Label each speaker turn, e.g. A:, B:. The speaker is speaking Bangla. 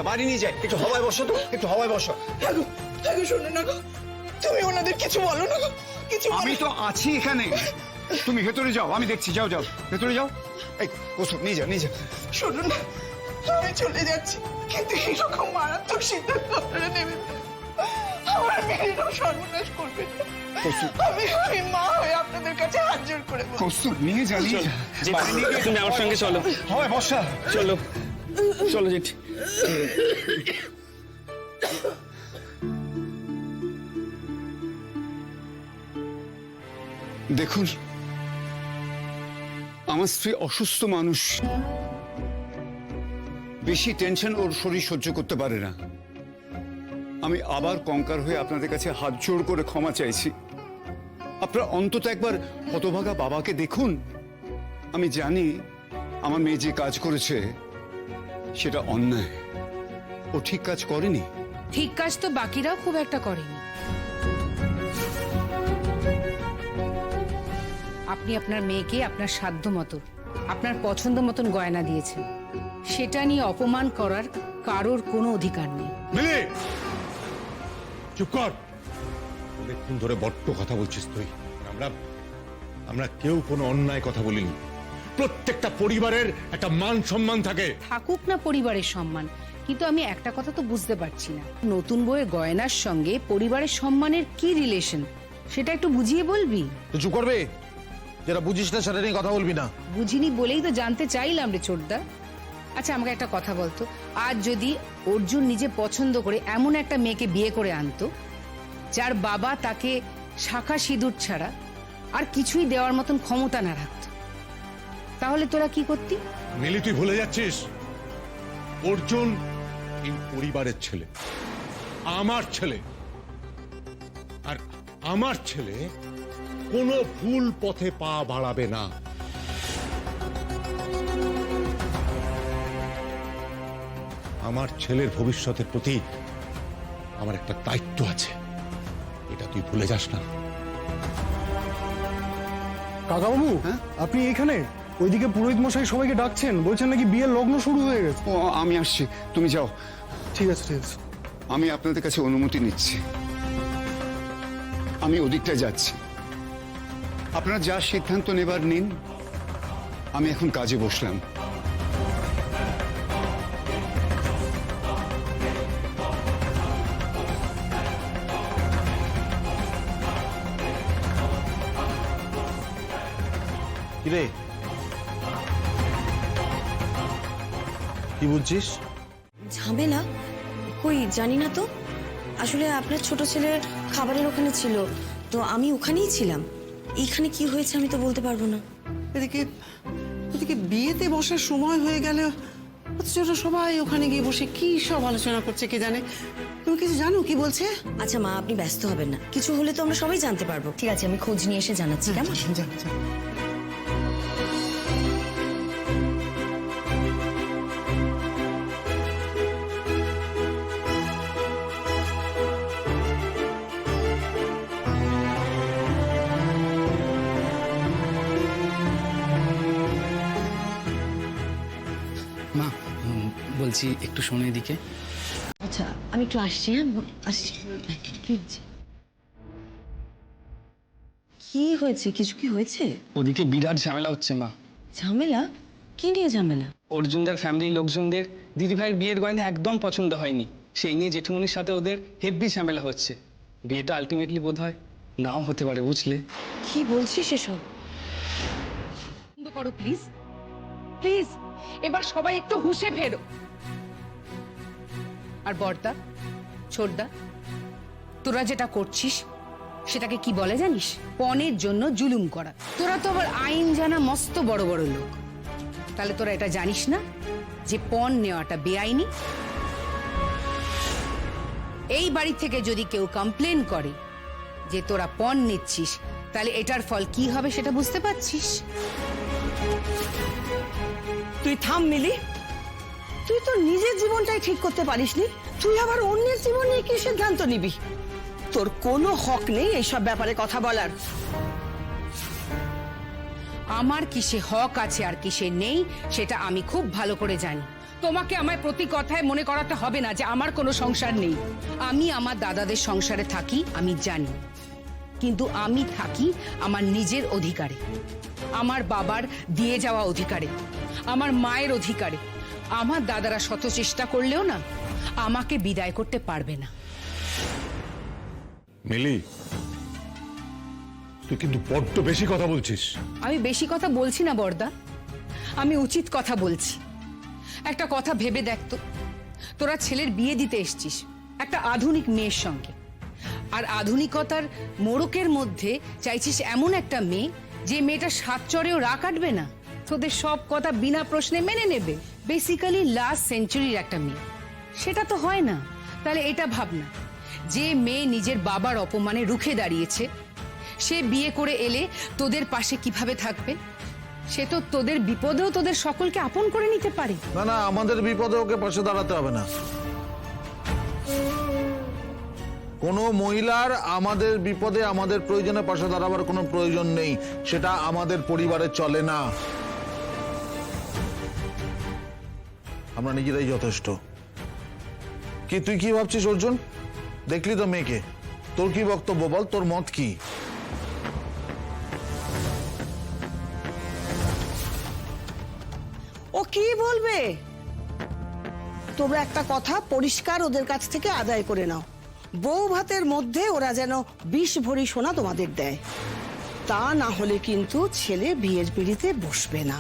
A: বাড়ি নিয়ে যাই। একটু হাওয়ায় বসো তো, একটু হাওয়ায় বসো।
B: হ্যাঁ গো শোনো না গো, তুমি ওনাদের কিছু বলো না গো, কিছু
A: আমি তো আছি এখানে, তুমি ভেতরে যাও, আমি দেখছি। যাও যাও, ভেতরে যাও। এই বসো, নিয়ে যাও, নিয়ে যাও।
B: শোনো না, আমি চলে যাচ্ছি, কিন্তু এরকম মারাত্মক সিদ্ধান্ত আপনারা নেবেন না। আমার মেয়েরও সর্বনাশ করবেন না। আমি মা হয়ে আপনাদের কাছে হাত জোর করে বলছি।
A: কৌস্তব নিয়ে যা, নিয়ে যা। বাড়ি নিয়ে গিয়ে
C: তুমি আমার সঙ্গে চলো।
A: হাওয়ায় বসা।
C: চলো চলো জেঠি।
A: দেখুন, আমার স্ত্রী অসুস্থ মানুষ, বেশি টেনশন ওর শরীর সহ্য করতে পারে না। আমি আবার কঙ্কার হয়ে আপনাদের কাছে হাত জোড় করে ক্ষমা চাইছি। আপনারা অন্তত একবার হতভাগা বাবাকে দেখুন। আমি জানি আমার মেয়ে যে কাজ করেছে সেটা অন্যায়, ও ঠিক কাজ করেনি।
D: ঠিক কাজ তো বাকিরাও খুব একটা করেনি। আপনি আপনার মেয়েকে আপনার সাধ্য মতো, আপনার পছন্দ মতন গয়না দিয়েছেন, সেটা নিয়ে অপমান করার কারোর কোনো অধিকার নেই।
E: মিলি, চুপ কর। অনেকক্ষণ ধরে বড্ড কথা বলছিস তুই। আমরা কেউ কোনো অন্যায় কথা বলিনি। প্রত্যেকটা পরিবারের একটা মান সম্মান থাকে।
D: থাকুক না পরিবারের সম্মান, কিন্তু আমি একটা কথা তো বুঝতে পারছি না, নতুন বউয়ের গয়নার সঙ্গে পরিবারের সম্মানের কি রিলেশন, সেটা একটু বুঝিয়ে বলবি?
F: তুই চুপ করবে, যেটা বুঝিস না সেটা নিয়ে কথা বলবি না।
D: বুঝিনি বলেই তো জানতে চাইলাম রে ছোটদা। আচ্ছা আমাকে একটা কথা বলতো, আজ যদি অর্জুন নিজে পছন্দ করে এমন একটা মেয়েকে বিয়ে করে আনতো যার বাবা তাকে শাখা সিঁদুর ছাড়া আর কিছুই দেওয়ার মতন ক্ষমতা না রাখত, তাহলে তোরা কি করতি?
E: মিলি, তুই ভুলে যাচ্ছিস অর্জুন এই পরিবারের ছেলে, আমার ছেলে। আর আমার ছেলে কোনো ভুল পথে পা বাড়াবে না। আমার ছেলের ভবিষ্যতের প্রতি আমার একটা দায়িত্ব আছে, এটা তুই ভুলে যাস না।
G: কাকাবাবু, আপনি এখানে? ওইদিকে পুরোহিত মশাই সবাইকে ডাকছেন, বলছেন নাকি বিয়ের লগ্ন শুরু হয়ে গেছে।
A: ও, আমি আসছি, তুমি যাও।
G: ঠিক আছে ঠিক আছে।
A: আমি আপনাদের কাছে অনুমতি নিচ্ছি, আমি ওদিকটা যাচ্ছি। আপনারা যা সিদ্ধান্ত নেবার নিন, আমি এখন কাজে বসলাম।
F: কিরে, কি বলছিস?
H: ঝামেলা? কই জানি না তো। আসলে আপনার ছোট ছেলের খাবারের ওখানে ছিল, তো আমি ওখানেই ছিলাম। এইখানে কি হয়েছে আমি তো বলতে পারবো না।
B: এদিকে ওদিকে বিয়েতে বসার সময় হয়ে গেল, অথচ ওরা সবাই ওখানে গিয়ে বসে কি সব আলোচনা করছে কে জানে। তুমি কিছু জানো কি বলছে?
H: আচ্ছা মা, আপনি ব্যস্ত হবেন না, কিছু হলে তো আমরা সবাই জানতে পারবো। ঠিক আছে, আমি খোঁজ নিয়ে এসে জানাচ্ছি। কেমন?
B: জানো জানো।
C: মা, বলছি একটু শোনো এদিকে।
H: আচ্ছা আমি একটু আসছি। হ্যাঁ আসছি। কি হয়েছে? কি হয়েছে? কিছু কি হয়েছে?
C: ওদিকে বিরাট ঝামেলা হচ্ছে মা।
H: ঝামেলা? কি নিয়ে ঝামেলা?
C: অর্জুনদার ফ্যামিলির লোকজনদের দিদিভাইয়ের বিয়ের গয়না একদম পছন্দ হয়নি, সেই নিয়ে জেঠুমনির সাথে ওদের হেভি ঝামেলা হচ্ছে। বিয়েটা আলটিমেটলি বোধ হয় নাও হতে পারে, বুঝলে?
H: কি বলছিস এসব?
D: বন্ধ করো প্লিজ, প্লিজ। এবার সবাই একটু হুঁশে ফেরো। আর বড়দা, ছোটদা, তোরা যেটা করছিস সেটাকে কি বলে জানিস? পণের জন্য জুলুম করা। তোরা তো আবার আইন জানা মস্ত বড় বড় লোক, তাহলে তোরা এটা জানিস না যে পণ নেওয়াটা বেআইনি? এই বাড়ি থেকে যদি কেউ কমপ্লেন করে যে তোরা পণ নিচ্ছিস, তাহলে এটার ফল কি হবে সেটা বুঝতে পারছিস?
B: তুই থাম মিলি, তুই তো নিজের জীবনটাই ঠিক করতে পারিসনি, তুই আবার অন্যের জীবন নিয়ে কি সিদ্ধান্ত নিবি? তোর কোনো হক নেই এইসব ব্যাপারে কথা বলার।
D: আমার কিসে হক আছে আর কিসে নেই সেটা আমি খুব ভালো করে জানি। তোমাকে আমায় প্রতি কথায় মনে করাতে হবে না যে আমার কোনো সংসার নেই। আমি আমার দাদাদের সংসারে থাকি, আমি জানি, কিন্তু আমি থাকি আমার নিজের অধিকারে, আমার বাবার দিয়ে যাওয়া অধিকারে, আমার মায়ের অধিকারে। আমার দাদারা শত চেষ্টা করলেও না আমাকে বিদায় করতে পারবে না।
E: মিলি, তুই কিন্তু বড্ড বেশি কথা বলছিস।
D: আমি বেশি কথা বলছি না বর্দা, আমি উচিত কথা বলছি। একটা কথা ভেবে দেখ তো, তোরা ছেলের বিয়ে দিতে এসছিস একটা আধুনিক মেয়ের সঙ্গে, আর আধুনিকতার মোড়কের মধ্যে চাইছিস এমন একটা মেয়ে যে মেয়েটা সাত চরেও রা কাটবে না, তোদের সব কথা বিনা প্রশ্নে মেনে নেবে। বেসিক্যালি লাস্ট সেঞ্চুরির একটা মেয়ে, সেটা তো হয় না। তাহলে এটা ভাবনা, যে মেয়ে নিজের বাবার অপমানে রুখে দাঁড়িয়েছে, সে বিয়ে করে এলে তোদের পাশে কিভাবে থাকবে? সে তো তোদের বিপদেও তোদের সকলকে আপন করে নিতে পারে।
F: না না, আমাদের বিপদে ওকে পাশে দাঁড়াতে হবে না। কোনো মহিলার আমাদের বিপদে আমাদের প্রয়োজনে পাশে দাঁড়াবার কোনো প্রয়োজন নেই, সেটা আমাদের পরিবারে চলে না। আমরা নিজেরাই যথেষ্ট। কি তুই কি ভাবছিস অর্জুন? দেখলি তো মেয়েকে, তোর কি বক্তব্য বল, তোর মত কি?
B: ও কি বলবে? তোমরা একটা কথা পরিষ্কার ওদের কাছ থেকে আদায় করে নাও, বউ ভাতের মধ্যে ওরা যেন 20 ভরি সোনা তোমাদের দেয়, তা না হলে কিন্তু ছেলে বিয়ের পিড়িতে বসবে না।